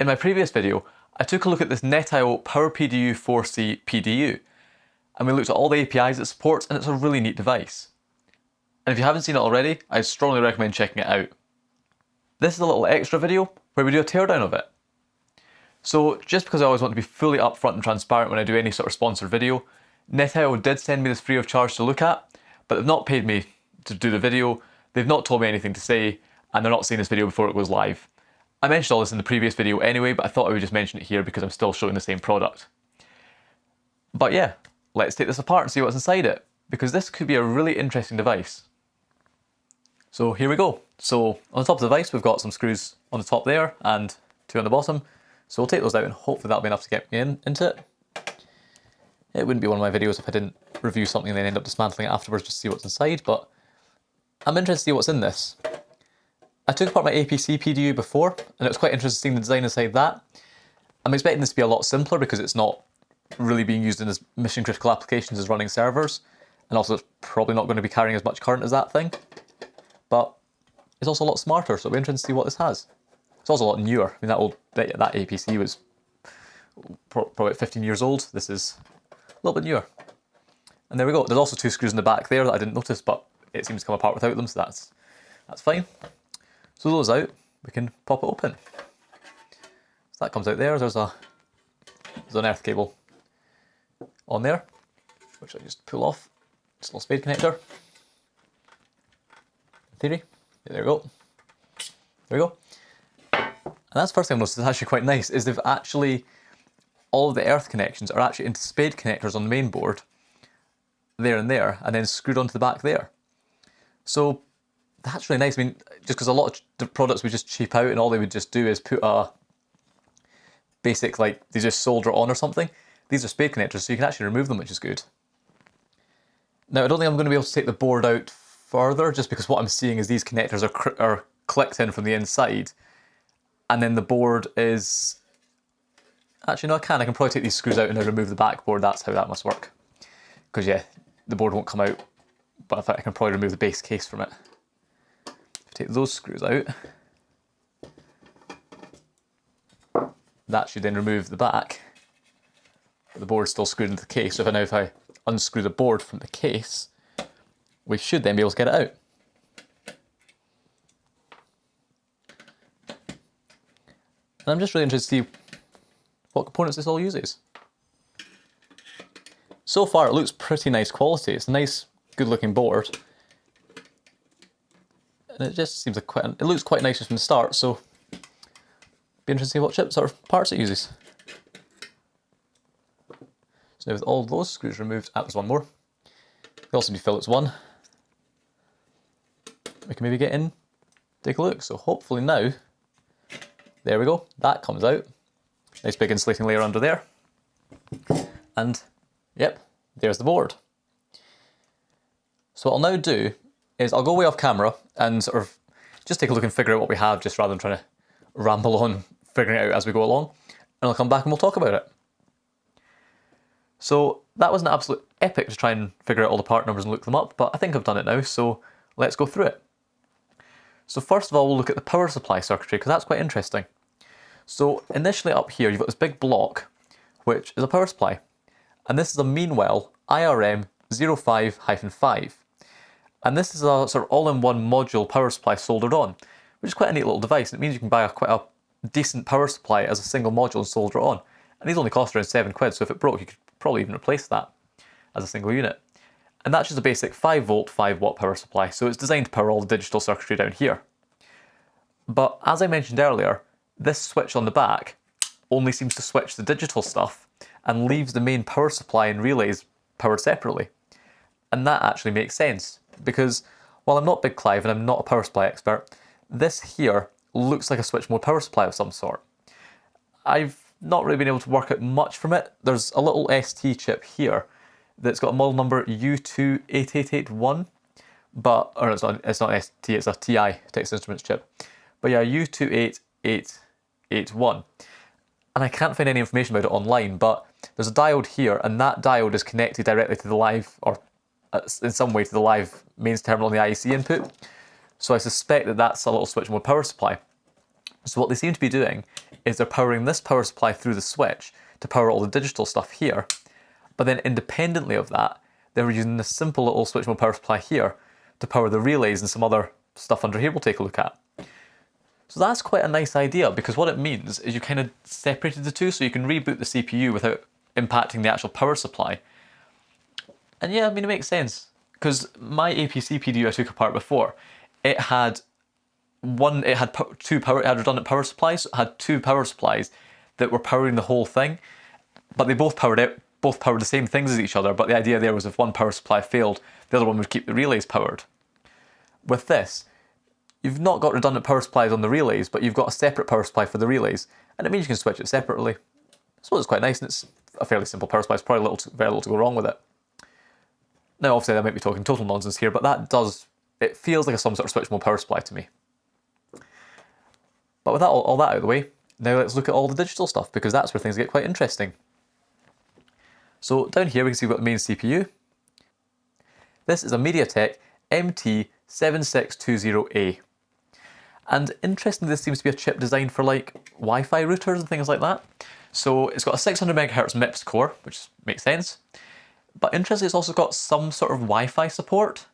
In my previous video, I took a look at this NetIO PowerPDU 4C PDU, and we looked at all the APIs it supports, and it's a really neat device. And if you haven't seen it already, I strongly recommend checking it out. This is a little extra video where we do a teardown of it. So just because I always want to be fully upfront and transparent when I do any sort of sponsored video, NetIO did send me this free of charge to look at, but they've not paid me to do the video, they've not told me anything to say, and they're not seeing this video before it goes live. I mentioned all this in the previous video anyway, but I thought I would just mention it here because I'm still showing the same product. But yeah, let's take this apart and see what's inside it, because this could be a really interesting device. So here we go. So on the top of the device, we've got some screws on the top there and two on the bottom. So we'll take those out and hopefully that'll be enough to get me into it. It wouldn't be one of my videos if I didn't review something and then end up dismantling it afterwards just to see what's inside, but I'm interested to see what's in this. I took apart my APC PDU before, and it was quite interesting seeing the design inside that. I'm expecting this to be a lot simpler because it's not really being used in as mission critical applications as running servers, and also it's probably not going to be carrying as much current as that thing. But it's also a lot smarter, so it'll be interesting to see what this has. It's also a lot newer. I mean, that APC was probably 15 years old. This is a little bit newer. And there we go. There's also two screws in the back there that I didn't notice, but it seems to come apart without them, so that's fine. So those out, we can pop it open. So that comes out there. There's an earth cable on there, which I just pull off. It's a little spade connector. In theory, there we go. There we go. And that's the first thing I've noticed. It's actually quite nice. Is they've actually all of the earth connections are actually into spade connectors on the main board, there and there, and then screwed onto the back there. So that's really nice. I mean, just because a lot of the products would just cheap out and all they would just do is put a basic, like, they just solder it on or something. These are spade connectors, so you can actually remove them, which is good. Now, I don't think I'm going to be able to take the board out further, just because what I'm seeing is these connectors are clicked in from the inside, and then the board is... Actually, no, I can probably take these screws out and then remove the backboard. That's how that must work. Because, yeah, the board won't come out, but in fact, I can probably remove the base case from it. Take those screws out. That should then remove the back. But the board's still screwed into the case, so if I unscrew the board from the case, we should then be able to get it out. And I'm just really interested to see what components this all uses. So far it looks pretty nice quality. It's a nice, good looking board. And it just seems like it looks quite nice from the start, so be interested to see what sort of parts it uses. So now with all those screws removed, there's one more. They also need Phillips 1. We can maybe get in, take a look. So hopefully now, there we go, that comes out. Nice big insulating layer under there. And yep, there's the board. So what I'll now do is I'll go way off camera and sort of just take a look and figure out what we have, just rather than trying to ramble on figuring it out as we go along. And I'll come back and we'll talk about it. So that was an absolute epic to try and figure out all the part numbers and look them up, but I think I've done it now, so let's go through it. So first of all, we'll look at the power supply circuitry, because that's quite interesting. So initially up here, you've got this big block, which is a power supply. And this is a Meanwell IRM 05-5. And this is a sort of all-in-one module power supply soldered on, which is quite a neat little device. It means you can buy quite a decent power supply as a single module and solder it on. And these only cost around £7, so if it broke, you could probably even replace that as a single unit. And that's just a basic 5 volt, 5 watt power supply, so it's designed to power all the digital circuitry down here. But as I mentioned earlier, this switch on the back only seems to switch the digital stuff and leaves the main power supply and relays powered separately. And that actually makes sense, because while I'm not Big Clive and I'm not a power supply expert, this here looks like a switch mode power supply of some sort. I've not really been able to work out much from it. There's a little ST chip here that's got a model number U28881, or it's not ST, it's a TI, Texas Instruments chip. But yeah, U28881. And I can't find any information about it online, but there's a diode here, and that diode is connected directly to the live, or in some way to the live mains terminal on the IEC input. So I suspect that that's a little switch mode power supply. So what they seem to be doing is they're powering this power supply through the switch to power all the digital stuff here, but then independently of that, they're using this simple little switch mode power supply here to power the relays and some other stuff under here we'll take a look at. So that's quite a nice idea, because what it means is you kind of separated the two, so you can reboot the CPU without impacting the actual power supply. And yeah, I mean, it makes sense, because my APC PDU I took apart before, it had redundant power supplies. So it had two power supplies that were powering the whole thing, but they both powered the same things as each other. But the idea there was if one power supply failed, the other one would keep the relays powered. With this, you've not got redundant power supplies on the relays, but you've got a separate power supply for the relays, and it means you can switch it separately. So it's quite nice, and it's a fairly simple power supply. It's probably very little to go wrong with it. Now, obviously, I might be talking total nonsense here, but it feels like some sort of switch mode power supply to me. But with that, all that out of the way, now let's look at all the digital stuff, because that's where things get quite interesting. So down here we can see we've got the main CPU. This is a MediaTek MT7620A. And interestingly, this seems to be a chip designed for like Wi-Fi routers and things like that. So it's got a 600 MHz MIPS core, which makes sense. But interestingly, it's also got some sort of Wi-Fi support.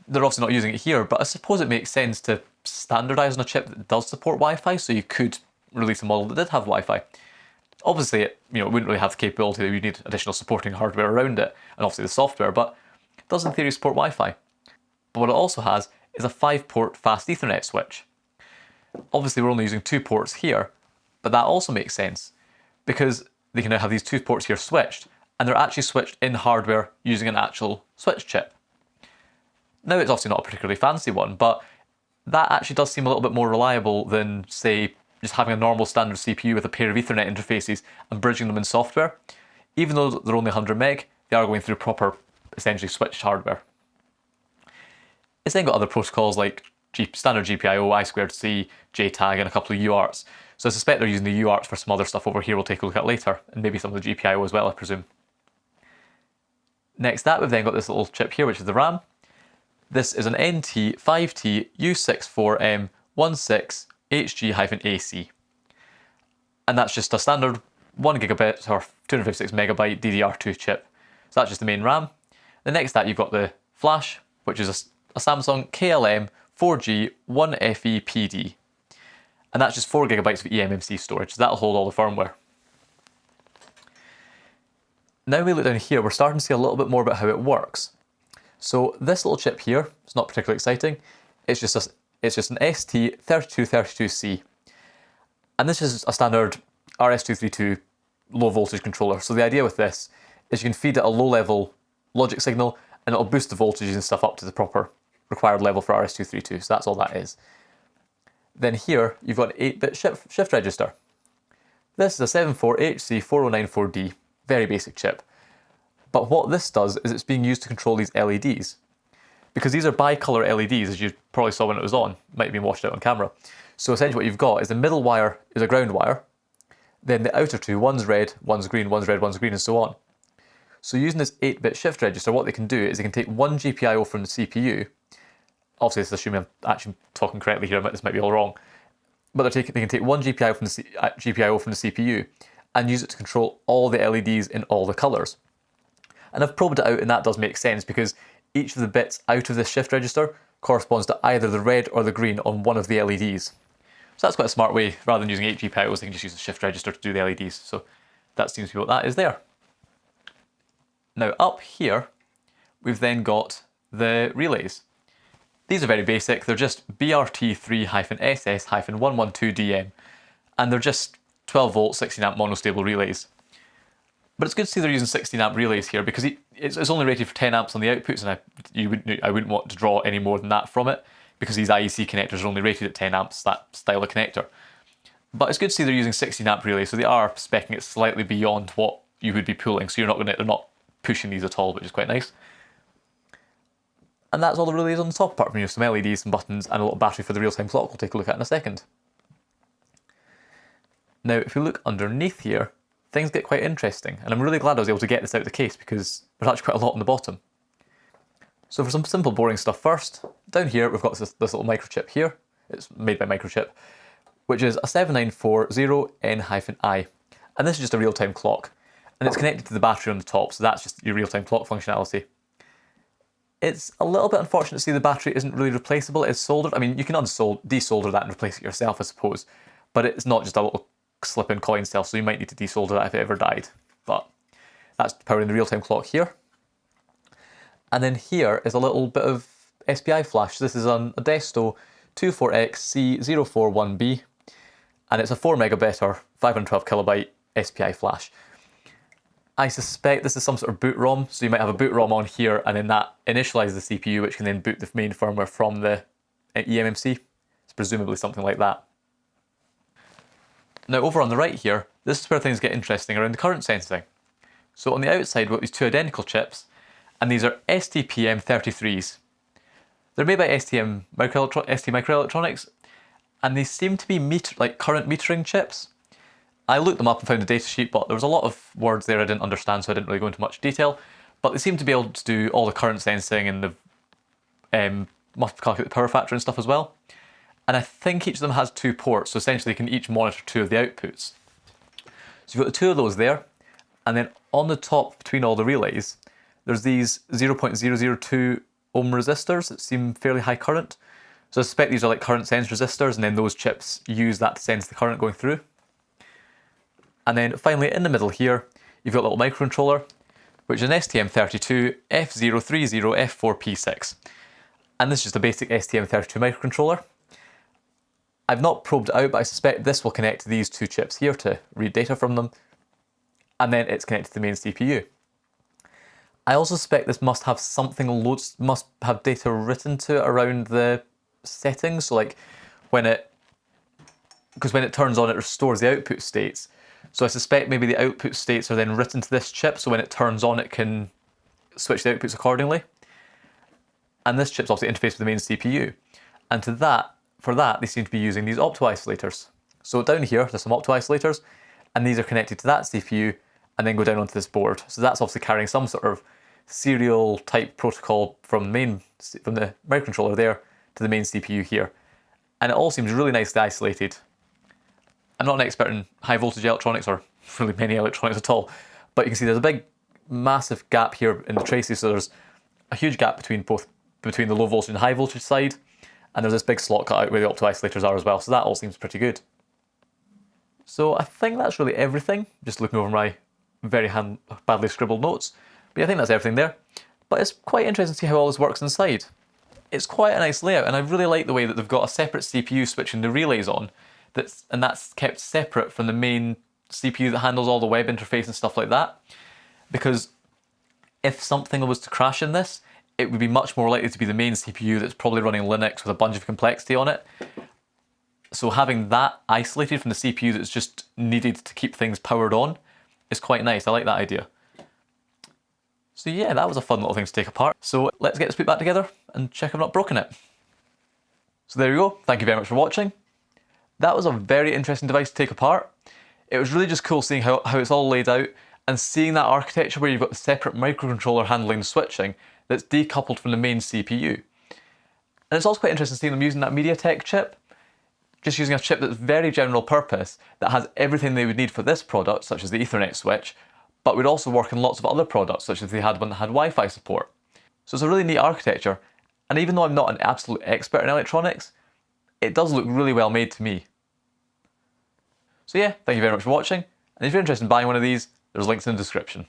They're obviously not using it here, but I suppose it makes sense to standardise on a chip that does support Wi-Fi, so you could release a model that did have Wi-Fi. Obviously, it wouldn't really have the capability that you need additional supporting hardware around it, and obviously the software, but it does in theory support Wi-Fi. But what it also has is a 5-port fast Ethernet switch. Obviously, we're only using 2 ports here, but that also makes sense, because they can now have these 2 ports here switched, and they're actually switched in hardware using an actual switch chip. Now, it's obviously not a particularly fancy one, but that actually does seem a little bit more reliable than, say, just having a normal standard CPU with a pair of Ethernet interfaces and bridging them in software. Even though they're only 100 meg, they are going through proper, essentially switched hardware. It's then got other protocols like standard GPIO, I2C, JTAG, and a couple of UARTs. So I suspect they're using the UARTs for some other stuff over here we'll take a look at later, and maybe some of the GPIO as well, I presume. Next up, we've then got this little chip here, which is the RAM. This is an NT5T U64M16HG-AC. And that's just a standard 1 gigabit or 256 megabyte DDR2 chip. So that's just the main RAM. The next up, you've got the flash, which is a Samsung KLM 4G 1FE PD. And that's just 4 gigabytes of eMMC storage. So that'll hold all the firmware. Now we look down here, we're starting to see a little bit more about how it works. So this little chip here, it's not particularly exciting. It's just an ST3232C. And this is a standard RS232 low voltage controller. So the idea with this is you can feed it a low level logic signal and it'll boost the voltages and stuff up to the proper required level for RS232. So that's all that is. Then here, you've got an 8-bit shift register. This is a 74HC4094D, very basic chip. But what this does is it's being used to control these LEDs. Because these are bicolor LEDs, as you probably saw when it was on, might have been washed out on camera. So essentially what you've got is the middle wire is a ground wire, then the outer two, one's red, one's green, one's red, one's green, and so on. So using this 8-bit shift register, what they can do is they can take one GPIO from the CPU. Obviously, this is assuming I'm actually talking correctly here, this might be all wrong. But they can take one GPIO from the CPU and use it to control all the LEDs in all the colours. And I've probed it out, and that does make sense because each of the bits out of this shift register corresponds to either the red or the green on one of the LEDs. So that's quite a smart way. Rather than using 8 GPIOs, they can just use the shift register to do the LEDs. So that seems to be what that is there. Now up here, we've then got the relays. These are very basic. They're just BRT3-SS-112DM, and they're just 12 volt, 16 amp monostable relays. But it's good to see they're using 16 amp relays here because it's only rated for 10 amps on the outputs, and I wouldn't want to draw any more than that from it because these IEC connectors are only rated at 10 amps, that style of connector. But it's good to see they're using 16 amp relays, so they are speccing it slightly beyond what you would be pulling, so they're not pushing these at all, which is quite nice. And that's all the relays on the top, apart from some LEDs, some buttons, and a little battery for the real-time clock we'll take a look at in a second. Now, if we look underneath here, things get quite interesting, and I'm really glad I was able to get this out of the case because there's actually quite a lot on the bottom. So for some simple boring stuff first, down here we've got this little microchip here. It's made by Microchip. which is a 7940N-I. And this is just a real-time clock. And it's connected to the battery on the top, so that's just your real-time clock functionality. It's a little bit unfortunate to see the battery isn't really replaceable. It's soldered. I mean, you can desolder that and replace it yourself, I suppose. But it's not just a little slip-in coin cell, so you might need to desolder that if it ever died. But that's powering the real-time clock here. And then here is a little bit of SPI flash. This is on a Adesto 24XC041B, and it's a 4 megabit or 512 kilobyte SPI flash. I suspect this is some sort of boot ROM, so you might have a boot ROM on here, and then that initializes the CPU, which can then boot the main firmware from the eMMC. It's presumably something like that. Now over on the right here, this is where things get interesting around the current sensing. So on the outside we've got these two identical chips, and these are STPM33s. They're made by ST Microelectronics, and they seem to be current metering chips. I looked them up and found a datasheet, but there was a lot of words there I didn't understand, so I didn't really go into much detail. But they seem to be able to do all the current sensing and the must calculate the power factor and stuff as well. And I think each of them has 2 ports, so essentially they can each monitor 2 of the outputs. So you've got the 2 of those there, and then on the top between all the relays, there's these 0.002 ohm resistors that seem fairly high current. So I suspect these are like current sense resistors, and then those chips use that to sense the current going through. And then finally in the middle here, you've got a little microcontroller, which is an STM32F030F4P6. And this is just a basic STM32 microcontroller. I've not probed it out, but I suspect this will connect to these 2 chips here to read data from them. And then it's connected to the main CPU. I also suspect this must have must have data written to it around the settings. So like because when it turns on, it restores the output states. So I suspect maybe the output states are then written to this chip, so when it turns on it can switch the outputs accordingly. And this chip's obviously interfaced with the main CPU. And for that, they seem to be using these opto-isolators. So down here, there's some opto-isolators, and these are connected to that CPU, and then go down onto this board. So that's obviously carrying some sort of serial type protocol from the microcontroller there to the main CPU here. And it all seems really nicely isolated. I'm not an expert in high voltage electronics or really many electronics at all, but you can see there's a big massive gap here in the traces, so there's a huge gap between the low voltage and high voltage side, and there's this big slot cut out where the opto-isolators are as well, so that all seems pretty good. So I think that's really everything, just looking over my very badly scribbled notes, but yeah, I think that's everything there. But it's quite interesting to see how all this works inside. It's quite a nice layout, and I really like the way that they've got a separate CPU switching the relays on, and that's kept separate from the main CPU that handles all the web interface and stuff like that. Because if something was to crash in this, it would be much more likely to be the main CPU that's probably running Linux with a bunch of complexity on it. So having that isolated from the CPU that's just needed to keep things powered on is quite nice. I like that idea. So yeah, that was a fun little thing to take apart. So let's get this put back together and check I've not broken it. So there you go. Thank you very much for watching. That was a very interesting device to take apart. It was really just cool seeing how it's all laid out and seeing that architecture where you've got the separate microcontroller handling the switching that's decoupled from the main CPU. And it's also quite interesting seeing them using that MediaTek chip, just using a chip that's very general purpose, that has everything they would need for this product, such as the Ethernet switch, but would also work in lots of other products, such as they had one that had Wi-Fi support. So it's a really neat architecture, and even though I'm not an absolute expert in electronics, it does look really well made to me. So yeah, thank you very much for watching, and if you're interested in buying one of these, there's links in the description.